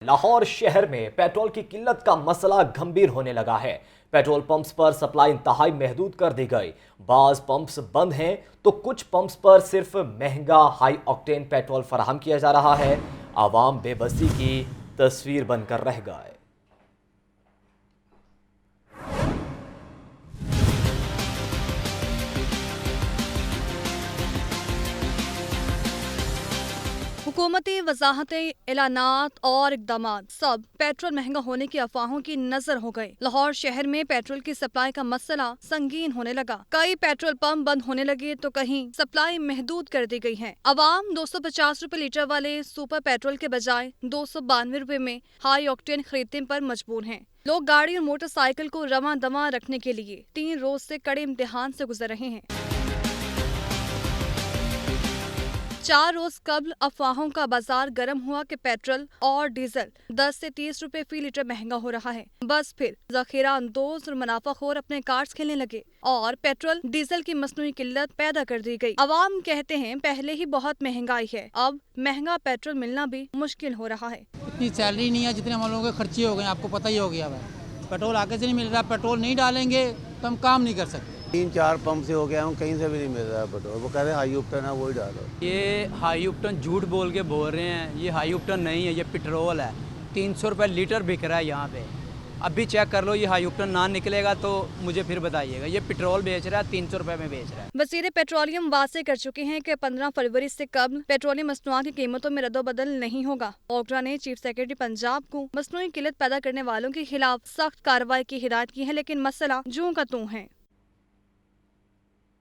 لاہور شہر میں پیٹرول کی قلت کا مسئلہ گھمبیر ہونے لگا ہے۔ پیٹرول پمپس پر سپلائی انتہائی محدود کر دی گئی۔ بعض پمپس بند ہیں تو کچھ پمپس پر صرف مہنگا ہائی آکٹین پیٹرول فراہم کیا جا رہا ہے۔ عوام بے بسی کی تصویر بن کر رہ گئے۔ حکومتی وضاحتیں، اعلانات اور اقدامات سب پیٹرول مہنگا ہونے کی افواہوں کی نظر ہو گئے۔ لاہور شہر میں پیٹرول کی سپلائی کا مسئلہ سنگین ہونے لگا۔ کئی پیٹرول پمپ بند ہونے لگے تو کہیں سپلائی محدود کر دی گئی ہے۔ عوام 250 روپے لیٹر والے سپر پیٹرول کے بجائے 292 روپے میں ہائی آکٹین خریدنے پر مجبور ہیں۔ لوگ گاڑی اور موٹر سائیکل کو رواں دواں رکھنے کے لیے 3 روز سے کڑے امتحان سے گزر رہے ہیں۔ 4 روز قبل افواہوں کا بازار گرم ہوا کہ پیٹرول اور ڈیزل 10 سے 30 روپے فی لیٹر مہنگا ہو رہا ہے۔ بس پھر ذخیرہ اندوز اور منافع خور اپنے کارڈز کھیلنے لگے اور پیٹرول ڈیزل کی مصنوعی قلت پیدا کر دی گئی۔ عوام کہتے ہیں پہلے ہی بہت مہنگائی ہے، اب مہنگا پیٹرول ملنا بھی مشکل ہو رہا ہے۔ اتنی سیلری نہیں ہے جتنے ہم لوگوں کے خرچے ہو گئے ہیں، آپ کو پتہ ہی ہو گیا ہے۔ پیٹرول آگے سے نہیں مل رہا، پیٹرول نہیں ڈالیں گے تو ہم کام نہیں کر سکتے۔ 3-4 پمپ سے ہو گیا ہوں، کہیں سے بھی نہیں مل رہا ہے پیٹرول۔ وہ کہہ رہے ہیں ہائی آکٹین ہے وہی ڈالو۔ یہ ہائی آکٹین جھوٹ بول کے بول رہے ہیں، یہ ہائی آکٹین نہیں ہے، یہ پیٹرول ہے۔ 300 روپے لیٹر بک رہا ہے یہاں پہ۔ اب بھی چیک کر لو، یہ ہائی آکٹین نہ نکلے گا تو مجھے پھر بتائیے گا۔ یہ پیٹرول بیچ رہا ہے 300 روپے میں بیچ رہا ہے۔ وزیر پیٹرولیم واضح کر چکے ہیں کہ 15 فروری سے قبل پیٹرولیم مصنوعات کی قیمتوں میں رد و بدل نہیں ہوگا۔ اوکرا نے چیف سیکرٹری پنجاب کو مصنوعی قلت پیدا کرنے والوں کے خلاف سخت کارروائی کی ہدایت کی ہے، لیکن مسئلہ جوں کا توں ہے۔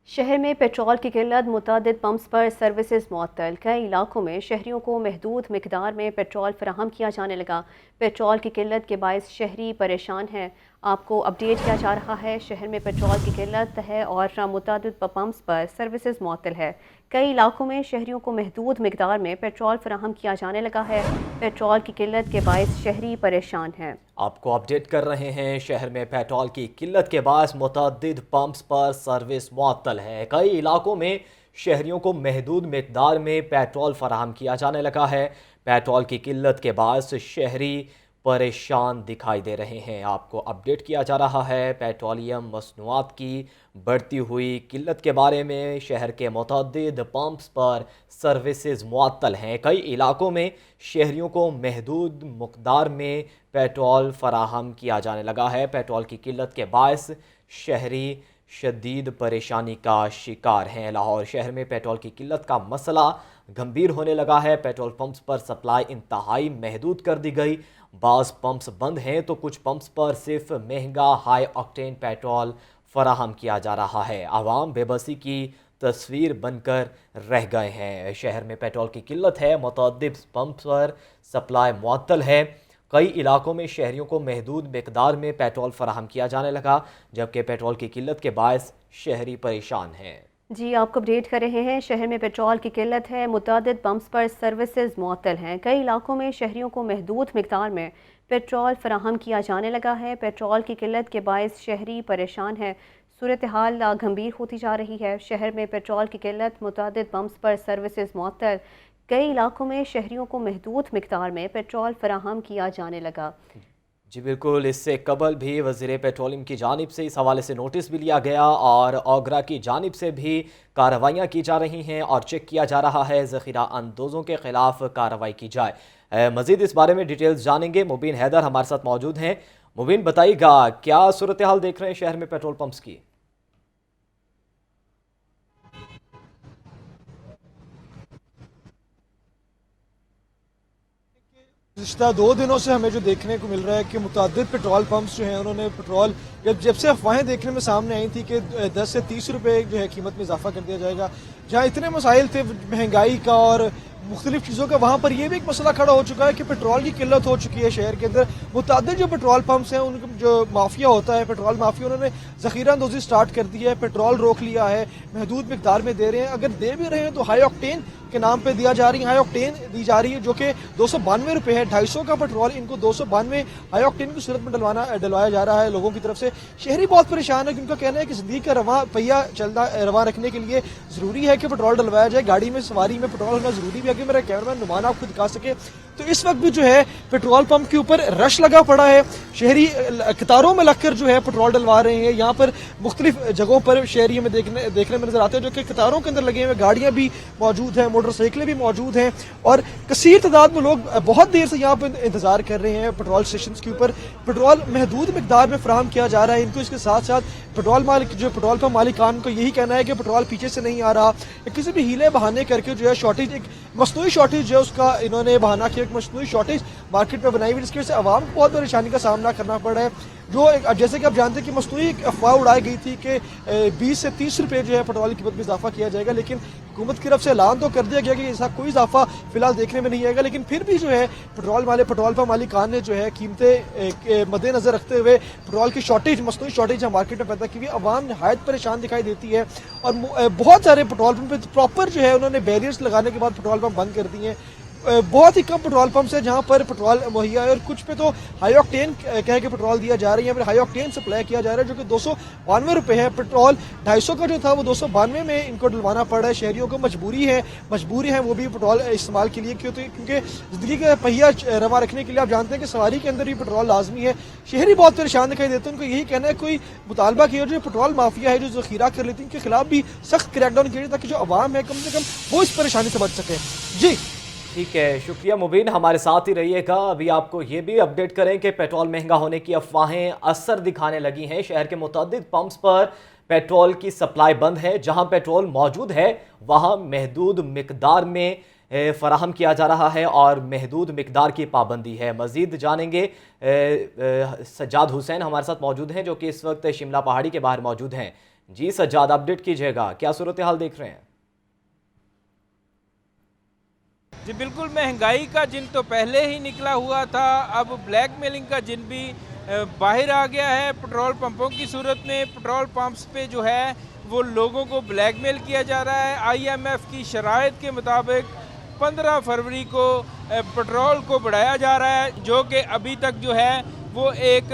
شہر میں پیٹرول کی قلت، متعدد پمپس پر سروسز معطل، کئی علاقوں میں شہریوں کو محدود مقدار میں پیٹرول فراہم کیا جانے لگا۔ پیٹرول کی قلت کے باعث شہری پریشان ہیں۔ آپ کو اپڈیٹ کیا جا رہا ہے، شہر میں پیٹرول کی قلت ہے اور متعدد پمپس پر سروسز معطل ہے۔ کئی علاقوں میں شہریوں کو محدود مقدار میں پیٹرول فراہم کیا جانے لگا ہے۔ پیٹرول کی قلت کے باعث شہری پریشان ہیں۔ آپ کو اپڈیٹ کر رہے ہیں، شہر میں پیٹرول کی قلت کے باعث متعدد پمپس پر سروس معطل ہے۔ کئی علاقوں میں شہریوں کو محدود مقدار میں پیٹرول فراہم کیا جانے لگا ہے۔ پیٹرول کی قلت کے باعث شہری پریشان دکھائی دے رہے ہیں۔ آپ کو اپڈیٹ کیا جا رہا ہے پیٹرولیم مصنوعات کی بڑھتی ہوئی قلت کے بارے میں۔ شہر کے متعدد پمپس پر سروسز معطل ہیں۔ کئی علاقوں میں شہریوں کو محدود مقدار میں پیٹرول فراہم کیا جانے لگا ہے۔ پیٹرول کی قلت کے باعث شہری شدید پریشانی کا شکار ہیں۔ لاہور شہر میں پیٹرول کی قلت کا مسئلہ گھمبیر ہونے لگا ہے۔ پیٹرول پمپس پر سپلائی انتہائی محدود کر دی گئی۔ بعض پمپس بند ہیں تو کچھ پمپس پر صرف مہنگا ہائی آکٹین پیٹرول فراہم کیا جا رہا ہے۔ عوام بے بسی کی تصویر بن کر رہ گئے ہیں۔ شہر میں پیٹرول کی قلت ہے، متعدد پمپس پر سپلائی معطل ہے۔ کئی علاقوں میں شہریوں کو محدود مقدار میں پیٹرول فراہم کیا جانے لگا، جبکہ پیٹرول کی قلت کے باعث شہری پریشان ہیں۔ جی آپ کو اپڈیٹ کر رہے ہیں، شہر میں پیٹرول کی قلت ہے، متعدد پمپس پر سروسز معطل ہیں۔ کئی علاقوں میں شہریوں کو محدود مقدار میں پیٹرول فراہم کیا جانے لگا ہے۔ پیٹرول کی قلت کے باعث شہری پریشان ہیں۔ صورتحال گھمبیر ہوتی جا رہی ہے۔ شہر میں پیٹرول کی قلت، متعدد پمپس پر سروسز معطل، کئی علاقوں میں شہریوں کو محدود مقدار میں پیٹرول فراہم کیا جانے لگا۔ جی بالکل، اس سے قبل بھی وزیر پیٹرولیم کی جانب سے اس حوالے سے نوٹس بھی لیا گیا اور اوگرا کی جانب سے بھی کارروائیاں کی جا رہی ہیں اور چیک کیا جا رہا ہے ذخیرہ اندوزوں کے خلاف کارروائی کی جائے۔ مزید اس بارے میں ڈیٹیلز جانیں گے، مبین حیدر ہمارے ساتھ موجود ہیں۔ مبین بتائیے گا کیا صورتحال دیکھ رہے ہیں شہر میں پیٹرول پمپس کی؟ گزشتہ 2 دنوں سے ہمیں جو دیکھنے کو مل رہا ہے کہ متعدد پیٹرول پمپس جو ہیں انہوں نے پیٹرول جب سے افواہیں دیکھنے میں سامنے آئی تھی کہ 10 سے 30 روپے جو ہے قیمت میں اضافہ کر دیا جائے گا، جہاں اتنے مسائل تھے مہنگائی کا اور مختلف چیزوں کا، وہاں پر یہ بھی ایک مسئلہ کھڑا ہو چکا ہے کہ پیٹرول کی قلت ہو چکی ہے شہر کے اندر۔ متعدد جو پیٹرول پمپس ہیں ان کا جو مافیا ہوتا ہے، پیٹرول مافیا، انہوں نے ذخیرہ اندوزی سٹارٹ کر دی ہے، پیٹرول روک لیا ہے، محدود مقدار میں دے رہے ہیں۔ اگر دے بھی رہے ہیں تو ہائی آکٹین کے نام پہ دیا جا رہی ہے، ہائی آکٹین دی جا رہی ہے جو کہ 292 روپے ہے۔ 250 کا پیٹرول ان کو 292 ہائی آکٹین کی صورت میں ڈلوایا جا رہا ہے لوگوں کی طرف سے۔ شہری بہت پریشان ہے کہ ان کا کہنا ہے کہ زندگی کا رواں پہیہ رواں رکھنے کے لیے ضروری ہے کہ پیٹرول ڈلوایا جائے، گاڑی میں سواری میں پیٹرول ہونا ضروری بھی ہے۔ کہ میرا کیمرہ مین نمان آپ کو دکھا سکے तो इस वक्त भी जो है पेट्रोल पंप के ऊपर रश लगा पड़ा है, शहरी कतारों में लगकर जो है पेट्रोल डलवा रहे हैं। यहाँ पर मुख्तलिफ जगहों पर शहरी हमें देखने में नजर आते हैं जो कि कतारों के अंदर लगे हुए, गाड़ियाँ भी मौजूद हैं, मोटरसाइकिलें भी मौजूद हैं और कसीर तादाद में लोग बहुत देर से यहाँ पर इंतजार कर रहे हैं। पेट्रोल स्टेशन के ऊपर पेट्रोल महदूद मिकदार में फराहम किया जा रहा है इनको। इसके साथ साथ पेट्रोल पंप मालिकान को यही कहना है कि पेट्रोल पीछे से नहीं आ रहा, किसी भी हीले बहाने करके जो है शॉर्टेज, एक मसनूई शॉर्टेज जो है उसका इन्होंने बहाना किया, एक मसनूई शॉर्टेज मार्केट में बनाई हुई, जिसकी वजह से आवाम को बहुत परेशानी का सामना करना पड़ रहा है। जैसे कि आप जानते हैं कि मसनूई अफवाह उड़ाई गई थी कि 20 से 30 रुपये जो है पेट्रोल की कीमत में इजाफा किया जाएगा, लेकिन हुकूमत की तरफ से ऐलान तो कर दिया गया कि ऐसा कोई इजाफा फिलहाल देखने में नहीं आएगा। लेकिन फिर भी जो है पेट्रोल पंप मालिकान ने जो है कीमतें मद्देनजर रखते हुए पेट्रोल की शॉर्टेज, मसनूई शॉर्टेज मार्केट में पैदा की हुई, आवाम नहायत परेशान दिखाई देती है और बहुत सारे पेट्रोल पंप पे प्रॉपर जो है उन्होंने बैरियर्स लगाने के बाद पेट्रोल पंप बंद कर दिए हैं। बहुत ही कम पेट्रोल पंप्स है जहां पर पेट्रोल मुहैया है और कुछ पे तो हाई ऑक्टेन कह के पेट्रोल दिया जा रहा है, या फिर हाई ऑक्टेन सप्लाई किया जा रहा है जो कि 292 रुपये है। पेट्रोल 250 का जो था वो 292 में इनको डलवाना पड़ रहा है। शहरियों को मजबूरी है वो भी पेट्रोल इस्तेमाल के लिए, क्योंकि ज़िंदगी का पहिया रवा रखने के लिए आप जानते हैं कि सवारी के अंदर भी पेट्रोल लाजमी है। शहरी बहुत परेशान दिखाई देते हैं, उनको यही कहना है कोई मुतालबा किया जो पेट्रोल माफिया है जो ज़ख़ीरा कर लेती है उनके खिलाफ भी सख्त क्रैकडाउन किया जाए ताकि जो आवाम है कम से कम वो इस परेशानी से बच सके। जी ठीक है, शुक्रिया मुबीन, हमारे साथ ही रहिएगा। अभी आपको ये भी अपडेट करें कि पेट्रोल महंगा होने की अफवाहें असर दिखाने लगी हैं। शहर के मुतअद्दिद पंप्स पर पेट्रोल की सप्लाई बंद है। जहां पेट्रोल मौजूद है वहां महदूद मिकदार में फराहम किया जा रहा है और महदूद मिकदार की पाबंदी है। मज़ीद जानेंगे, सज्जाद हुसैन हमारे साथ मौजूद हैं जो कि इस वक्त शिमला पहाड़ी के बाहर मौजूद हैं। जी सज्जाद, अपडेट कीजिएगा, क्या सूरत हाल देख रहे हैं? जी बिल्कुल, महंगाई का जिन तो पहले ही निकला हुआ था, अब ब्लैक मेलिंग का जिन भी बाहर आ गया है। पेट्रोल पंपों की सूरत में पेट्रोल पंप्स पे जो है वो लोगों को ब्लैकमेल किया जा रहा है। IMF की शराइत के मुताबिक 15 फरवरी को पेट्रोल को बढ़ाया जा रहा है, जो कि अभी तक जो है वो एक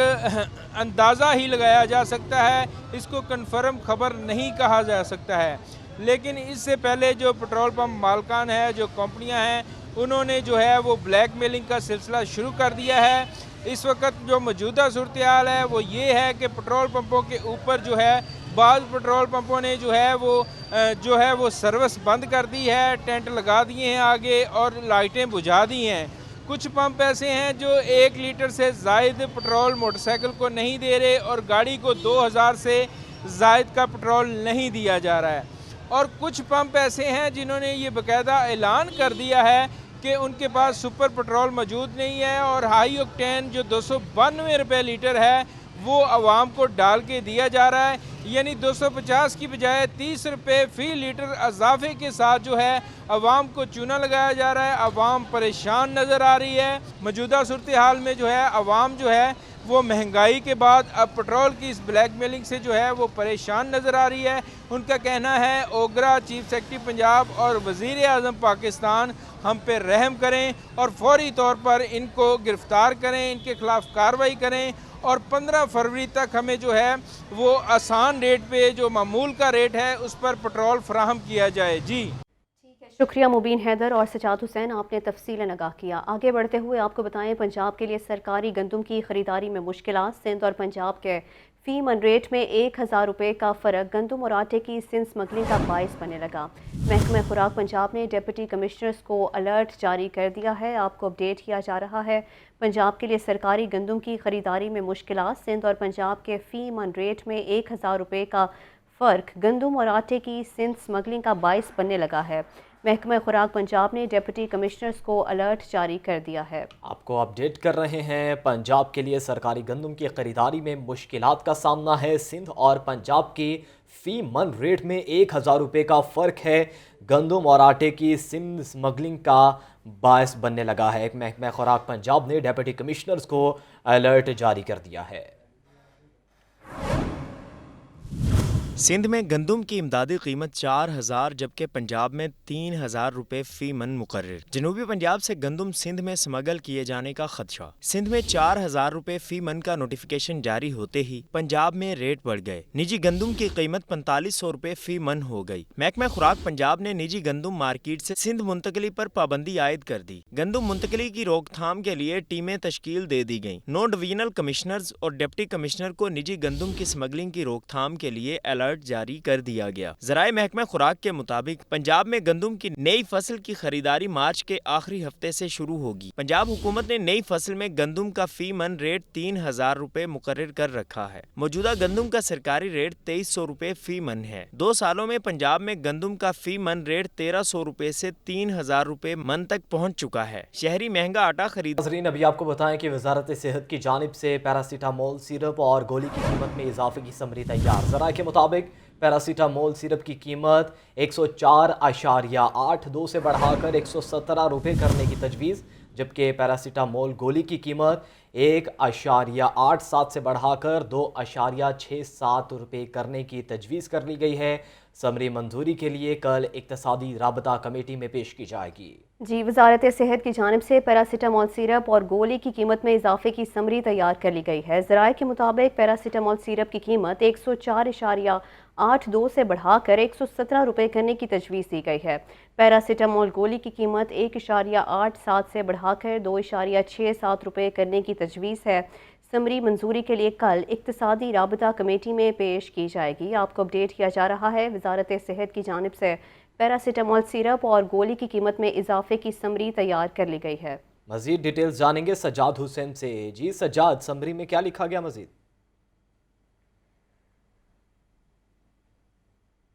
अंदाज़ा ही लगाया जा सकता है, इसको कन्फर्म खबर नहीं कहा जा सकता है। लेकिन इससे पहले जो पेट्रोल पंप मालकान है, जो कंपनियां हैं, उन्होंने जो है वो ब्लैक मेलिंग का सिलसिला शुरू कर दिया है। इस वक्त जो मौजूदा सूरत हाल है वो ये है कि पेट्रोल पंपों के ऊपर जो है बाज़ पेट्रोल पंपों ने जो है वो सर्विस बंद कर दी है, टेंट लगा दिए हैं आगे और लाइटें बुझा दी हैं। कुछ पंप ऐसे हैं जो 1 लीटर से ज़ायद पेट्रोल मोटरसाइकिल को नहीं दे रहे और गाड़ी को 2000 से ज़ायद का पेट्रोल नहीं दिया जा रहा है। और कुछ पंप ऐसे हैं जिन्होंने ये बाकायदा ऐलान कर दिया है कि उनके पास सुपर पेट्रोल मौजूद नहीं है और हाई ऑक्टेन जो 292 रुपये लीटर है वो आवाम को डाल के दिया जा रहा है, यानी 250 की बजाय 30 रुपये फ़ी लीटर इजाफे के साथ जो है आवाम को चूना लगाया जा रहा है। आवाम परेशान नज़र आ रही है। मौजूदा सूरत हाल में जो है आवाम जो है वो महंगाई के बाद अब पेट्रोल की इस ब्लैक मेलिंग से जो है वो परेशान नज़र आ रही है। उनका कहना है ओगरा, चीफ सेक्रेटरी पंजाब और वज़ीर आज़म पाकिस्तान हम पे रहम करें और फौरी तौर पर इनको गिरफ़्तार करें, इनके ख़िलाफ़ कार्रवाई करें और 15 फरवरी तक हमें जो है वो आसान रेट पे, जो मामूल का रेट है, उस पर पेट्रोल फराहम किया जाए। जी शुक्रिया मुबीन हैदर और सजाद हुसैन, आपने तफसीलन आगाह किया। आगे बढ़ते हुए आपको बताएं, पंजाब के लिए सरकारी गंदम की खरीदारी में मुश्किलात। सिंध और पंजाब के फ़ी मन रेट में 1000 रुपये का फ़र्क गंदम और आटे की सिंध स्मगलिंग का बाइस बनने लगा। महकमा खुराक पंजाब ने डिप्टी कमिश्नर्स को अलर्ट जारी कर दिया है। आपको अपडेट किया जा रहा है, पंजाब के लिए सरकारी गंदम की खरीदारी में मुश्किलात। सिंध और पंजाब के फ़ी मन रेट में 1000 रुपये का फ़र्क गंदम और आटे की सिंध स्मगलिंग का बाइस बनने लगा है। महकमा खुराक पंजाब ने डिप्टी कमिश्नर्स को अलर्ट जारी कर दिया है। आपको अपडेट कर रहे हैं, पंजाब के लिए सरकारी गंदम की खरीदारी में मुश्किलात का सामना है। सिंध और पंजाब की फ़ी मन रेट में 1000 रुपये का फ़र्क है गंदम और आटे की सिंध स्मगलिंग का बायस बनने लगा है। महकमा खुराक पंजाब ने डिप्टी कमिश्नर्स को अलर्ट जारी कर दिया है। सिंध में गंदम की इमदादी कीमत 4,000 जबकि पंजाब में 3,000 रुपए फी मन मुकर्रर। जनूबी पंजाब से गंदम सिंध में स्मगल किए जाने का खदशा। सिंध में 4,000 रुपए फी मन का नोटिफिकेशन जारी होते ही पंजाब में रेट बढ़ गए। निजी गंदम की कीमत 4500 रुपए फी मन हो गई। महकमा खुराक पंजाब ने निजी गंदम मार्केट से सिंध मुंतकली पर पाबंदी आयद कर दी। गंदम मुंतकली की रोकथाम के लिए टीमें तश्कील दे दी गयी। 9 डिवीजनल कमिश्नर्स और डिप्टी कमिश्नर को निजी गंदम की स्मगलिंग की रोकथाम के लिए अलर्ट जारी कर दिया गया। ज़राए महकमा खुराक के मुताबिक पंजाब में गंदम की नई फसल की खरीदारी मार्च के आखिरी हफ्ते से शुरू होगी। पंजाब हुकूमत ने नई फसल में गंदम का फी मन रेट 3,000 रुपए मुकर्रर कर रखा है। मौजूदा गंदम का सरकारी रेट 2300 रुपए फी मन है। 2 सालों में पंजाब में गंदम का फी मन रेट 1300 रुपए से 3,000 रुपए मन तक पहुँच चुका है। शहरी महंगा आटा खरीद। नाज़रीन, अभी आपको बताएं कि वजारत सेहत की जानिब से पैरासीटामोल सिरप और गोली की कीमत में इजाफे की समरी तैयार। ज़राए के मुताबिक पैरासीटामोल सिरप की कीमत 104.82 से बढ़ाकर 117 रुपये करने की तजवीज़, जबकि पैरासीटामोल गोली की कीमत 1.87 से बढ़ाकर 2.67 रुपये करने की तजवीज़ कर ली गई है। समरी मंजूरी के लिए कल इक्तसादी राबता कमेटी में पेश की जाएगी। जी, वजारत सेहत की जानिब से पैरासीटामोल सिरप और गोली की कीमत में इजाफे की समरी तैयार कर ली गई है। ज़राए के मुताबिक पैरासीटामोल सिरप की कीमत 104.82 से बढ़ाकर 117 रुपये करने की तजवीज़ दी गई है। पैरासीटामोल गोली की कीमत 1.87 से बढ़ाकर 2.67 रुपये करने की तजवीज़ है। समरी मंजूरी के लिए कल इक्तसादी राबता कमेटी में पेश की जाएगी। आपको अपडेट किया जा रहा है, वजारत सेहत की जानिब से पैरासीटामोल सिरप और गोली की कीमत में इजाफे की समरी तैयार कर ली गई है। मजीद डिटेल्स जानेंगे सज्जाद हुसैन से। जी सज्जाद, समरी में क्या लिखा गया मजीद?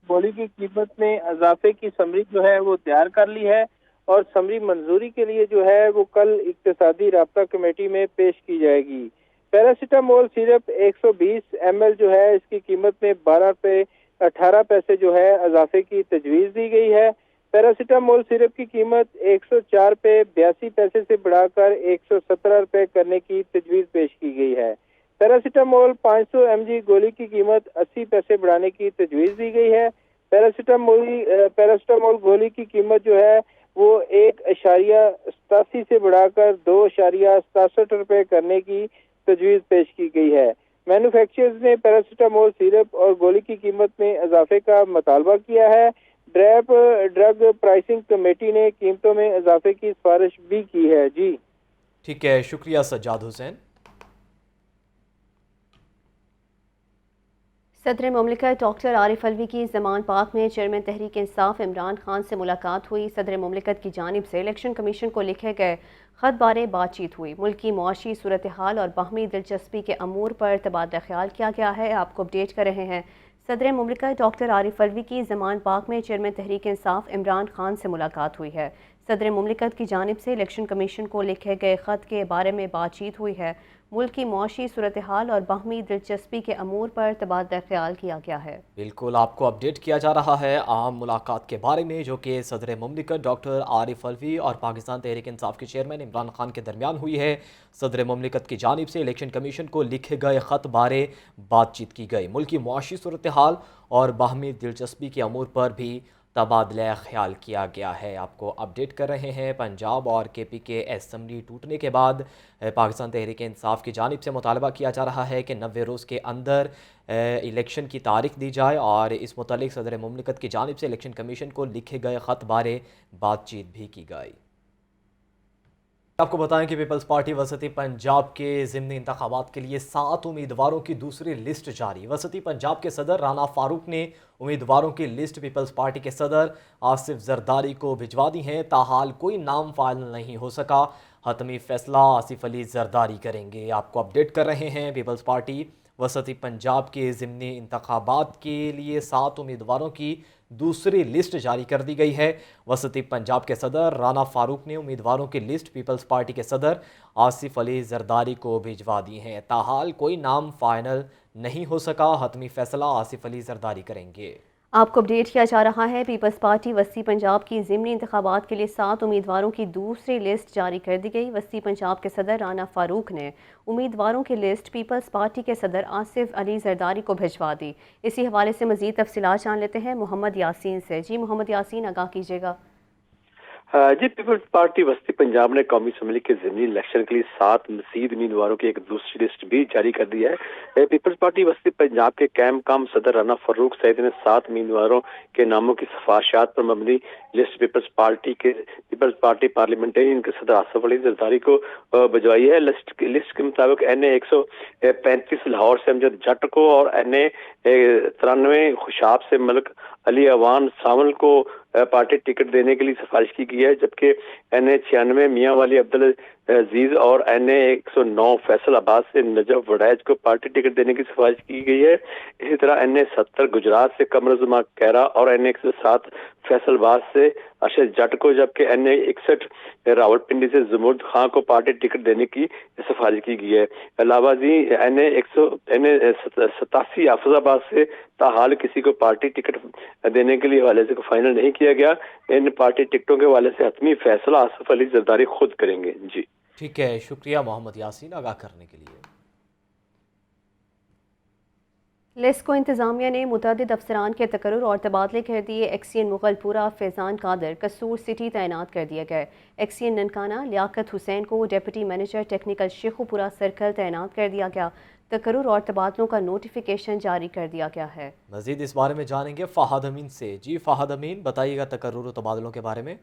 गोली की कीमत में इजाफे की समरी जो है वो तैयार कर ली है और समरी मंजूरी के लिए जो है वो कल इक्तसादी राबता कमेटी में पेश की जाएगी। पैरासीटामोल सिरप 120 ml जो है इसकी कीमत में 12 रुपये 18 पैसे जो है इजाफे की तजवीज़ दी गई है। पैरासीटामोल सिरप की कीमत 104 रुपये 82 पैसे से बढ़ाकर 117 रुपये करने की तजवीज़ पेश की गई है। पैरासीटामोल 500 mg गोली की कीमत 80 पैसे बढ़ाने की तजवीज़ दी गई है। पैरासीटामोल गोली की कीमत जो है वो 1.87 से बढ़ाकर 2.67 रुपये करने की तजवीज़ पेश की गई है। मैन्युफैक्चरर्स ने पैरासीटामोल सिरप और गोली की कीमत में इजाफे का मुतालबा किया है। ड्रग प्राइसिंग कमेटी ने कीमतों में इजाफे की सिफारिश भी की है। जी ठीक है, शुक्रिया सज्जाद हुसैन। सदर मुमलिकत डॉक्टर आरिफ अलवी की ज़मान पाक में चेयरमैन तहरीक इंसाफ इमरान खान से मुलाकात हुई। सदर मुमलिकत की जानिब से इलेक्शन कमीशन को लिखे गए ख़त बारे बातचीत हुई। मुल्की मुआशी सूरत हाल और बाहमी दिलचस्पी के अमूर पर तबादला ख्याल किया गया है। आपको अपडेट कर रहे हैं। सदर मुमलिकत डॉक्टर आरिफ अलवी की ज़मान पाक में चेयरमैन तहरीक इंसाफ इमरान खान से मुलाकात हुई है। सदर मुमलिकत की जानिब से इलेक्शन कमीशन को लिखे गए ख़त के बारे में बातचीत हुई है। मुल्क की मुआशी सूरत हाल और बाहमी दिलचस्पी के अमूर पर तबादला ख्याल किया गया है। बिल्कुल, आपको अपडेट किया जा रहा है अहम मुलाकात के बारे में जो कि सदर मुमलिकत डॉक्टर आरिफ अलवी और पाकिस्तान तहरीक इंसाफ के चेयरमैन इमरान खान के दरमियान हुई है। सदर मुमलिकत की जानिब से इलेक्शन कमीशन को लिखे गए ख़त बारे बातचीत की गई। मुल्क की मुआशी सूरत हाल और बाहमी दिलचस्पी के अमूर पर भी तबादला ख्याल किया गया है। आपको अपडेट कर रहे हैं। पंजाब और KP के असेंबली टूटने के बाद पाकिस्तान तहरीक इंसाफ की जानिब से मुतालबा किया जा रहा है कि 90 रोज़ के अंदर इलेक्शन की तारीख दी जाए और इस मुतालिक सदर मुमलिकत की जानिब से इलेक्शन कमीशन को लिखे गए ख़त बारे बातचीत भी की गई। आपको बताएं कि पीपल्स पार्टी वसती पंजाब के ज़िमनी इंतखाबात के लिए 7 उम्मीदवारों की दूसरी लिस्ट जारी। वसती पंजाब के सदर राना फारूक ने उम्मीदवारों की लिस्ट पीपल्स पार्टी के सदर आसिफ जरदारी को भिजवा दी है। ताहाल कोई नाम फाइनल नहीं हो सका। हतमी फैसला आसिफ अली जरदारी करेंगे। आपको अपडेट कर रहे हैं। पीपल्स पार्टी वसती पंजाब के ज़िमनी इंतखाबात के लिए 7 उम्मीदवारों की दूसरी लिस्ट जारी कर दी गई है। वसती पंजाब के सदर राना फारूक ने उम्मीदवारों की लिस्ट पीपल्स पार्टी के सदर आसिफ अली जरदारी को भिजवा दी है। ताहाल कोई नाम फाइनल नहीं हो सका। हतमी फैसला आसिफ अली जरदारी करेंगे। آپ کو اپڈیٹ کیا جا رہا ہے، پیپلز پارٹی وسطی پنجاب کی ضمنی انتخابات کے لیے 7 امیدواروں کی دوسری لسٹ جاری کر دی گئی۔ وسطی پنجاب کے صدر رانا فاروق نے امیدواروں کی لسٹ پیپلز پارٹی کے صدر آصف علی زرداری کو بھجوا دی۔ اسی حوالے سے مزید تفصیلات جان لیتے ہیں محمد یاسین سے۔ جی محمد یاسین، آگاہ کیجیے گا۔ جی، پیپلز پارٹی وسطی پنجاب نے قومی اسمبلی کے ضمنی الیکشن کے لیے 7 مزید امیدواروں کی ایک دوسری لسٹ بھی جاری کر دی ہے۔ پیپلز پارٹی وسطی پنجاب کے قائم مقام صدر رانا فاروق سعید نے 7 امیدواروں کے ناموں کی سفارشات پر مبنی لسٹ پیپلز پارٹی پارلیمنٹرین کے صدر آصف علی زرداری کو بھجوائی ہے۔ لسٹ کے مطابق NA 135 لاہور سے امجد جٹ کو اور NA 93 خوشاب سے ملک علی اوان ساول کو پارٹی ٹکٹ دینے کے لیے سفارش کی گئی ہے، جبکہ NA 96 میاں والی عبدالعزیز اور NA 109 فیصل آباد سے نجف وڈیج کو پارٹی ٹکٹ دینے کی سفارش کی گئی ہے۔ اسی طرح NA 70 گجرات سے قمر زمان کیرا اور NA 107 فیصل آباد سے ارشد جٹ کو، جبکہ NA 61 راولپنڈی سے زمرد خان کو پارٹی ٹکٹ دینے کی سفارش کی گئی ہے۔ علاوہ NA 87 حافظ آباد سے تاحال کسی کو پارٹی ٹکٹ دینے کے لیے حوالے سے فائنل نہیں کیا گیا۔ ان پارٹی ٹکٹوں کے حوالے سے حتمی فیصلہ آصف علی زرداری خود کریں گے۔ جی ٹھیک ہے، شکریہ محمد یاسین آگاہ کرنے کے لیے۔ لیسکو انتظامیہ نے متعدد افسران کے تقرر اور تبادلے کر دیے۔ ایکسین مغل پورہ فیضان قادر قصور سٹی تعینات کر دیا گیا۔ ایکسین ننکانہ لیاقت حسین کو ڈپٹی مینیجر ٹیکنیکل شیخو پورہ سرکل تعینات کر دیا گیا۔ تقرر اور تبادلوں کا نوٹیفیکیشن جاری کر دیا گیا ہے۔ مزید اس بارے میں جانیں گے فہد امین سے۔ جی فہد امین، بتائیے گا تقرر و تبادلوں کے بارے میں۔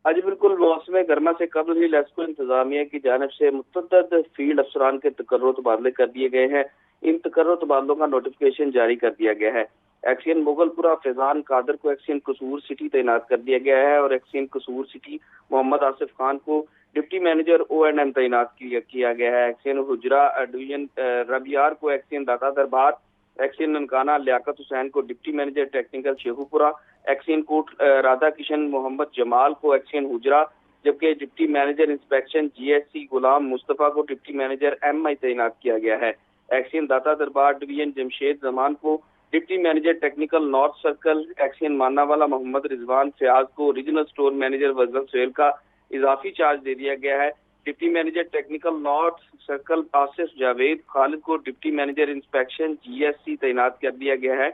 جی بالکل، موسم گرما سے قبل ہی لیسکو انتظامیہ کی جانب سے متعدد فیلڈ افسران کے تقرر و تبادلے کر دیے گئے ہیں۔ ان تقرر و تبادلوں کا نوٹیفیکیشن جاری کر دیا گیا ہے۔ ایکسین مغل پورہ فیضان قادر کو ایکسین قصور سٹی تعینات کر دیا گیا ہے اور ایکسین قصور سٹی محمد آصف خان کو ڈپٹی مینیجر ONM تعینات کیا گیا ہے۔ ایکسین حجرہ ڈویژن ربیار کو ایکسین داتا دربار، ایکسین ننکانہ لیاقت حسین کو ڈپٹی مینیجر ٹیکنیکل شیخو پورہ، ایکسین کوٹ رادھا کشن محمد جمال کو ایکسین حجرہ، جبکہ deputy manager inspection GSC Ghulam Mustafa کو ڈپٹی مینیجر MI تعینات کیا گیا ہے۔ ایکسین داتا دربار ڈویژن جمشید زمان کو deputy manager technical north circle, XEN مانا والا محمد رضوان فیاض کو ریجنل سٹور مینیجر وزن سہیل کا اضافی چارج دے دیا گیا ہے۔ Deputy manager technical north circle Asif Javed Khalid کو ڈپٹی مینیجر انسپیکشن GSC تعینات کر دیا گیا ہے۔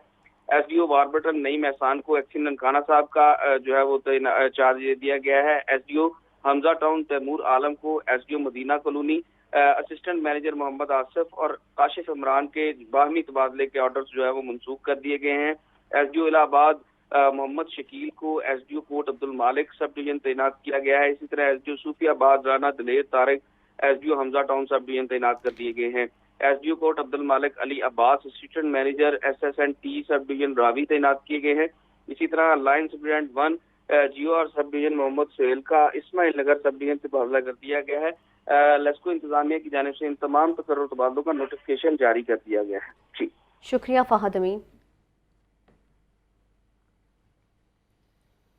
SDO واربٹن نئی محسان کو ایکسین ننکانہ صاحب کا جو ہے وہ چارج دے دیا گیا ہے۔ SDO حمزہ ٹاؤن تیمور عالم کو، SDO مدینہ کالونی اسسٹنٹ مینیجر محمد آصف اور کاشف عمران کے باہمی تبادلے کے آرڈرز جو ہے وہ منسوخ کر دیے گئے ہیں۔ SDO الہ آباد محمد شکیل کو SDO کوٹ عبد المالک سب ڈویژن تعینات کیا گیا ہے۔ اسی طرح SDO صوفی Abad Rana Daler Tariq SDO Hamza town sub division تعینات کر دیے گئے ہیں۔ SDO Kot Abdul Malik Ali Abbas assistant manager SSNT sub division Ravi تعینات کیے گئے ہیں۔ اسی طرح line superintendent 1 GOR sub division Muhammad Sohail کا اسماعیل نگر سب ڈویژن سے تبادلہ کر دیا گیا ہے۔ لیسکو انتظامیہ کی جانب سے ان تمام تقرر و تبادلوں کا نوٹیفیکیشن جاری کر دیا گیا ہے۔ جی شکریہ فہد امین۔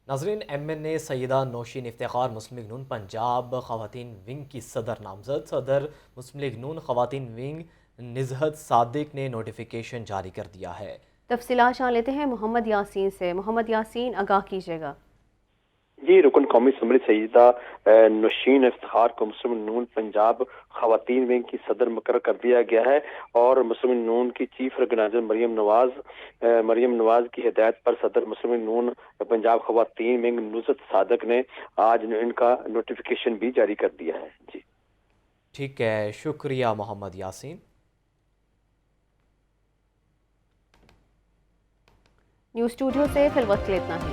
ناظرین، MNA سیدہ نوشین افتخار مسلم لیگ نون پنجاب خواتین ونگ کی صدر نامزد۔ صدر مسلم لیگ نون خواتین ونگ نزہت صادق نے نوٹیفیکیشن جاری کر دیا ہے۔ تفصیلات جان لیتے ہیں محمد یاسین سے۔ محمد یاسین، آگاہ کیجیے گا۔ جی، رکن قومی اسمبلی سیدہ نوشین افتخار کو مسلم نون پنجاب خواتین ونگ کی صدر مقرر کر دیا گیا ہے اور مسلم نون کی چیف آرگنائزر مریم نواز کی ہدایت پر صدر مسلم نون پنجاب خواتین ونگ نزہت صادق نے آج ان کا نوٹیفیکیشن بھی جاری کر دیا ہے۔ جی ٹھیک ہے، شکریہ محمد یاسین۔ نیوز اسٹوڈیو سے فی الوقت اتنا ہی۔